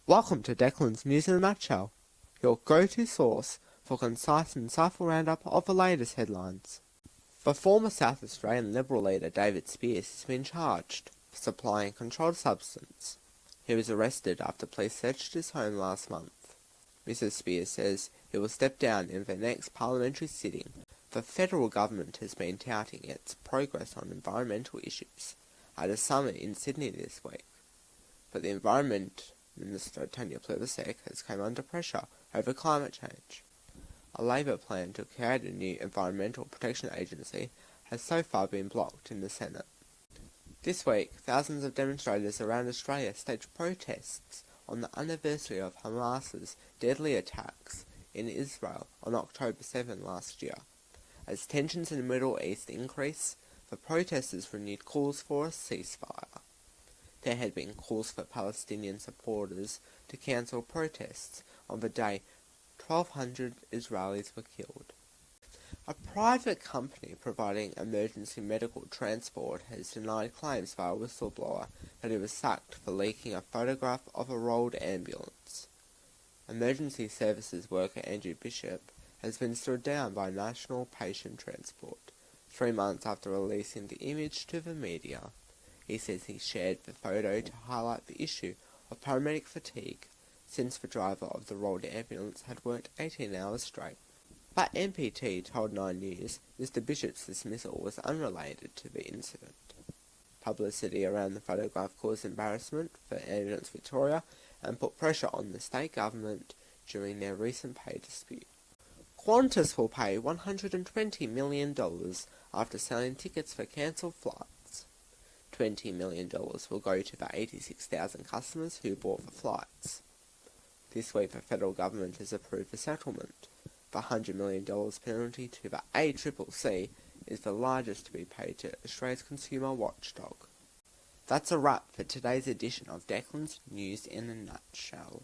Welcome to Declan's News in a Nutshell, your go-to source for concise and insightful roundup of the latest headlines. The former South Australian Liberal leader David Spearce has been charged for supplying a controlled substance. He was arrested after police searched his home last month. Mr. Spearce says he will step down in the next parliamentary sitting. The federal government has been touting its progress on environmental issues at a summit in Sydney this week, but the Environment Minister Tanya Plibersek has come under pressure over climate change. A Labor plan to create a new Environmental Protection Agency has so far been blocked in the Senate. This week, thousands of demonstrators around Australia staged protests on the anniversary of Hamas's deadly attacks in Israel on October 7 last year. As tensions in the Middle East increase, the protesters renewed calls for a ceasefire. There had been calls for Palestinian supporters to cancel protests on the day 1,200 Israelis were killed. A private company providing emergency medical transport has denied claims by a whistleblower that he was sacked for leaking a photograph of a rolled ambulance. Emergency services worker Andrew Bishop has been stood down by National Patient Transport 3 months after releasing the image to the media. He says he shared the photo to highlight the issue of paramedic fatigue since the driver of the rolled ambulance had worked 18 hours straight. But MPT told 9 News Mr. Bishop's dismissal was unrelated to the incident. Publicity around the photograph caused embarrassment for Ambulance Victoria and put pressure on the state government during their recent pay dispute. Qantas will pay $120 million after selling tickets for cancelled flights. $20 million will go to the 86,000 customers who bought the flights. This week the federal government has approved the settlement. The $100 million penalty to the ACCC is the largest to be paid to Australia's consumer watchdog. That's a wrap for today's edition of Declan's News in a Nutshell.